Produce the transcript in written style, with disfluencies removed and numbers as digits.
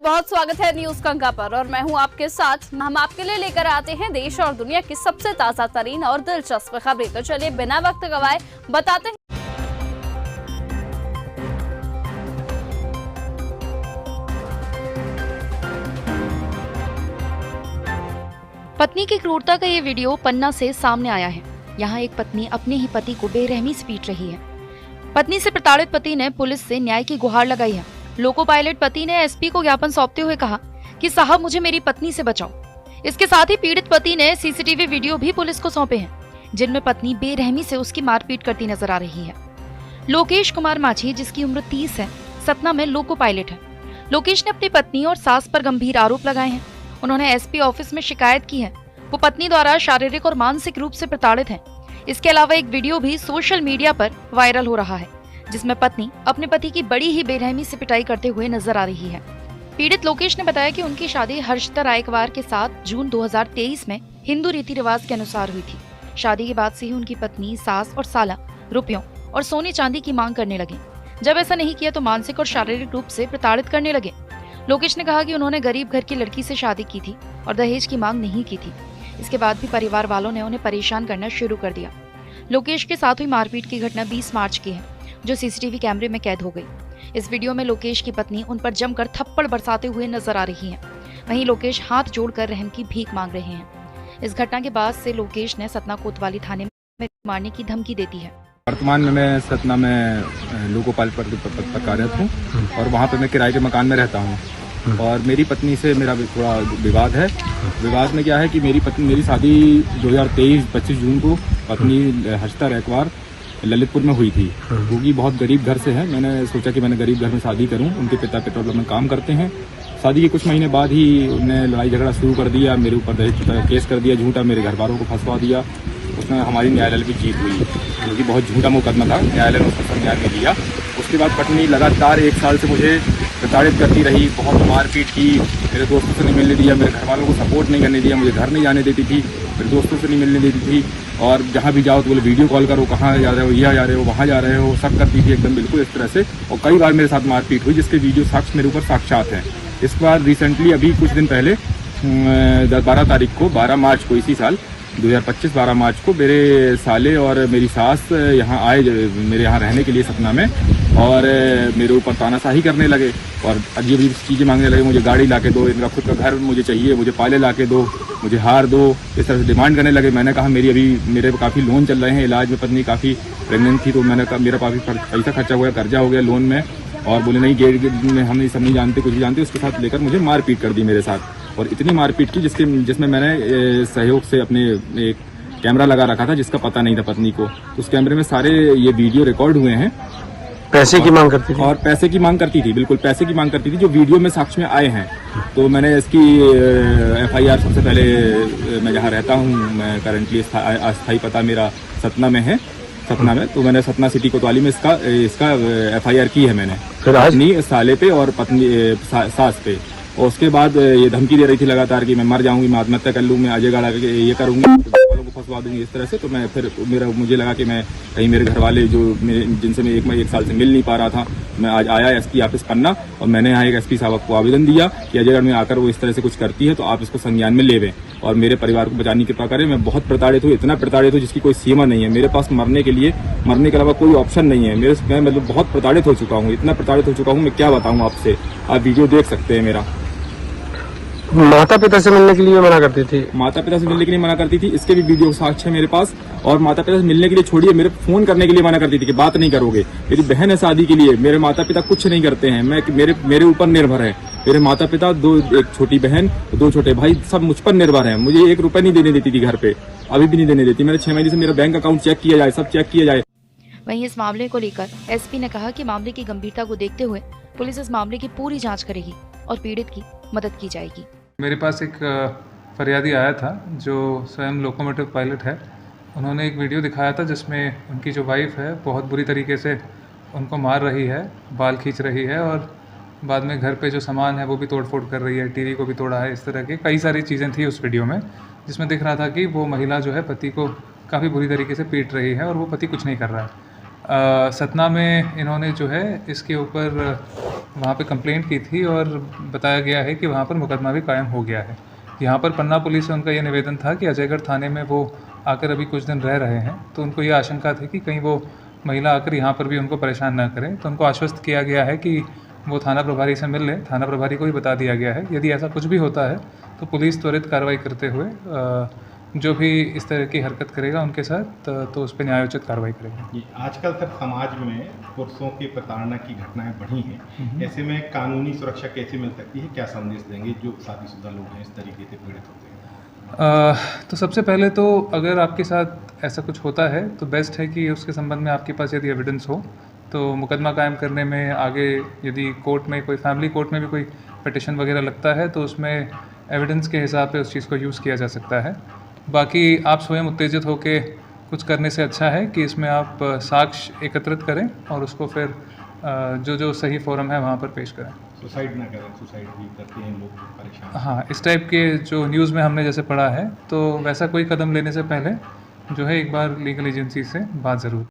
बहुत स्वागत है न्यूज गंगा पर और मैं हूं आपके साथ। हम आपके लिए लेकर आते हैं देश और दुनिया की सबसे ताजा तरीन और दिलचस्प खबरें। तो चलिए बिना वक्त गवाए बताते हैं। पत्नी की क्रूरता का ये वीडियो पन्ना से सामने आया है। यहाँ एक पत्नी अपने ही पति को बेरहमी से पीट रही है। पत्नी से प्रताड़ित पति ने पुलिस से न्याय की गुहार लगाई है। लोको पायलट पति ने एसपी को ज्ञापन सौंपते हुए कहा कि साहब मुझे मेरी पत्नी से बचाओ। इसके साथ ही पीड़ित पति ने सीसीटीवी वीडियो भी पुलिस को सौंपे हैं, जिनमें पत्नी बेरहमी से उसकी मारपीट करती नजर आ रही है। लोकेश कुमार माझी, जिसकी उम्र 30 है, सतना में लोको पायलट है। लोकेश ने अपनी पत्नी और सास पर गंभीर आरोप लगाए हैं। उन्होंने एसपी ऑफिस में शिकायत की है। वो पत्नी द्वारा शारीरिक और मानसिक रूप से प्रताड़ित है। इसके अलावा एक वीडियो भी सोशल मीडिया पर वायरल हो रहा है, जिसमें पत्नी अपने पति की बड़ी ही बेरहमी से पिटाई करते हुए नजर आ रही है। पीड़ित लोकेश ने बताया कि उनकी शादी हर्षिता रायकवार के साथ जून 2023 में हिंदू रीति रिवाज के अनुसार हुई थी। शादी के बाद से ही उनकी पत्नी, सास और साला रुपयों और सोने चांदी की मांग करने लगे। जब ऐसा नहीं किया तो मानसिक और शारीरिक रूप से प्रताड़ित करने लगे। लोकेश ने कहा कि उन्होंने गरीब घर की लड़की से शादी की थी और दहेज की मांग नहीं की थी। इसके बाद भी परिवार वालों ने उन्हें परेशान करना शुरू कर दिया। लोकेश के साथ हुई मारपीट की घटना 20 मार्च की है, जो सीसीटीवी कैमरे में कैद हो गई। इस वीडियो में लोकेश की पत्नी उन पर जमकर थप्पड़ बरसाते हुए नजर आ रही है। वहीं लोकेश हाथ जोड़कर रहम की भीख मांग रहे हैं। इस घटना के बाद से लोकेश ने सतना कोतवाली थाने में मारने की धमकी देती है। वर्तमान में मैं सतना में लोको पायलट पर कार्यरत हूँ और वहाँ पे मैं किराए के मकान में रहता हूँ। और मेरी पत्नी से मेरा थोड़ा विवाद है। विवाद में क्या है कि मेरी शादी 2023 25 जून को पत्नी हर्षिता रायकवार ललितपुर में हुई थी। वो भी बहुत गरीब घर से है। मैंने सोचा कि मैंने गरीब घर में शादी करूं। उनके पिता पेट्रोल पंप में काम करते हैं। शादी के कुछ महीने बाद ही उन्होंने लड़ाई झगड़ा शुरू कर दिया। मेरे ऊपर दहेज केस कर दिया झूठा, मेरे घर वालों को फंसवा दिया। उसमें हमारी न्यायालय की जीत हुई, क्योंकि बहुत झूठा मुकदमा था। न्यायालय ने उसका संज्ञान में लिया। उसके बाद पत्नी लगातार 1 साल से मुझे प्रताड़ित करती रही, बहुत मारपीट की। मेरे दोस्तों से नहीं मिलने दिया, मेरे घर वालों को सपोर्ट नहीं करने दिया, मुझे घर नहीं जाने देती थी, मेरे दोस्तों से नहीं मिलने देती थी। और जहाँ भी जाओ तो बोले वीडियो कॉल करो, कहाँ जा रहे हो, यहाँ जा रहे हो, वहाँ जा रहे हो, सब करती थी एकदम बिल्कुल इस तरह से। और कई बार मेरे साथ मारपीट हुई, जिसके वीडियो साक्ष्य मेरे ऊपर साक्षात हैं। इसके बाद रिसेंटली अभी कुछ दिन पहले 12 मार्च को इसी साल 2025 12 मार्च को मेरे साले और मेरी सास यहाँ आए मेरे यहाँ रहने के लिए सतना में, और मेरे ऊपर तानाशाही करने लगे और अजीब अजीब चीज़ें मांगने लगे। मुझे गाड़ी ला के दो, इनका खुद का घर मुझे चाहिए, मुझे पाले ला के दो, मुझे हार दो, इस तरह से डिमांड करने लगे। मैंने कहा मेरे काफ़ी लोन चल रहे हैं, इलाज में पत्नी काफ़ी प्रेगनेंट थी, तो मैंने कहा मेरा काफ़ी पैसा खर्चा हुआ है, कर्जा हो गया लोन में। और बोले नहीं गेट में हम ये सब नहीं जानते, कुछ भी जानते। उसके साथ लेकर मुझे मारपीट कर दी मेरे साथ, और इतनी मारपीट की जिसमें मैंने सहयोग से अपने एक कैमरा लगा रखा था, जिसका पता नहीं था पत्नी को। उस कैमरे में सारे ये वीडियो रिकॉर्ड हुए हैं। पैसे की मांग करती थी और पैसे की मांग करती थी, बिल्कुल पैसे की मांग करती थी, जो वीडियो में साक्ष्य में आए हैं। तो मैंने इसकी FIR सबसे पहले, मैं जहाँ रहता हूँ, मैं करंटली अस्थायी पता मेरा सतना में है, सतना में। तो मैंने सतना सिटी कोतवाली में इसका FIR की है मैंने, अपनी साले पे और पत्नी सास पे। और उसके बाद ये धमकी दे रही थी लगातार कि मैं मर जाऊंगी, मैं आत्महत्या कर लूँ, मैं अजय गाड़ा के ये करूंगी, वालों को फंसवा दूंगी, इस तरह से। तो मैं फिर मुझे लगा कि मैं कहीं मेरे घर वाले जिनसे मैं 1 साल से मिल नहीं पा रहा था, मैं आज आया एसपी ऑफिस पन्ना, और मैंने यहाँ एक एसपी साहब को आवेदन दिया कि अजयगढ़ में आकर वो इस तरह से कुछ करती है तो आप इसको संज्ञान में लेवें और मेरे परिवार को बचाने की कृपा करें। मैं बहुत प्रताड़ित हूँ, इतना प्रताड़ित हूँ जिसकी कोई सीमा नहीं है। मेरे पास मरने के अलावा कोई ऑप्शन नहीं है। मैं मतलब बहुत प्रताड़ित हो चुका हूँ, इतना प्रताड़ित हो चुका हूँ, मैं क्या बताऊँ आपसे। आप वीडियो देख सकते हैं मेरा। माता पिता से मिलने के लिए मना करती थी, माता पिता से मिलने के लिए मना करती थी। इसके भी वीडियो साक्ष्य है मेरे पास। और माता पिता से मिलने के लिए छोड़िए, मेरे फोन करने के लिए मना करती थी कि बात नहीं करोगे। मेरी बहन है शादी के लिए, मेरे माता पिता कुछ नहीं करते हैं, मेरे ऊपर निर्भर है। मेरे माता पिता, एक छोटी बहन, 2 छोटे भाई, सब मुझ पर निर्भर है। मुझे 1 रुपया नहीं देने देती थी घर पे, अभी भी नहीं देने देती। मैंने 6 महीने से मेरा बैंक अकाउंट चेक किया जाए, सब चेक किया जाए। वहीं इस मामले को लेकर एसपी ने कहा कि मामले की गंभीरता को देखते हुए पुलिस इस मामले की पूरी जांच करेगी और पीड़ित की मदद की जाएगी। मेरे पास एक फरियादी आया था जो स्वयं लोकोमोटिव पायलट है। उन्होंने एक वीडियो दिखाया था जिसमें उनकी जो वाइफ है बहुत बुरी तरीके से उनको मार रही है, बाल खींच रही है, और बाद में घर पे जो सामान है वो भी तोड़ फोड़ कर रही है, टीवी को भी तोड़ा है। इस तरह के कई सारी चीज़ें थी उस वीडियो में, जिसमें दिख रहा था कि वो महिला जो है पति को काफ़ी बुरी तरीके से पीट रही है और वो पति कुछ नहीं कर रहा है। सतना में इन्होंने जो है इसके ऊपर वहाँ पे कंप्लेंट की थी और बताया गया है कि वहाँ पर मुकदमा भी कायम हो गया है। यहाँ पर पन्ना पुलिस से उनका ये निवेदन था कि अजयगढ़ थाने में वो आकर अभी कुछ दिन रह रहे हैं, तो उनको ये आशंका थी कि कहीं वो महिला आकर यहाँ पर भी उनको परेशान ना करें। तो उनको आश्वस्त किया गया है कि वो थाना प्रभारी से मिल लें। थाना प्रभारी को भी बता दिया गया है यदि ऐसा कुछ भी होता है तो पुलिस त्वरित कार्रवाई करते हुए जो भी इस तरह की हरकत करेगा उनके साथ तो उस पर न्यायोचित कार्रवाई करेगी। ये आजकल सर समाज में पुरुषों की प्रताड़ना की घटनाएं बढ़ी हैं, ऐसे में कानूनी सुरक्षा कैसे मिल सकती है, क्या संदेश देंगे जो शादीशुदा लोग हैं इस तरीके से पीड़ित होते हैं? तो सबसे पहले तो अगर आपके साथ ऐसा कुछ होता है तो बेस्ट है कि उसके संबंध में आपके पास यदि एविडेंस हो तो मुकदमा कायम करने में आगे यदि कोर्ट में कोई फैमिली कोर्ट में भी कोई पिटिशन वगैरह लगता है तो उसमें एविडेंस के हिसाब से उस चीज़ को यूज़ किया जा सकता है। बाकी आप स्वयं उत्तेजित होकर कुछ करने से अच्छा है कि इसमें आप साक्ष्य एकत्रित करें और उसको फिर जो सही फोरम है वहाँ पर पेश करें। सुसाइड ना करें, सुसाइड भी करते हैं लोग परेशान। हाँ, इस टाइप के जो न्यूज़ में हमने जैसे पढ़ा है तो वैसा कोई कदम लेने से पहले जो है एक बार लीगल एजेंसी से बात ज़रूर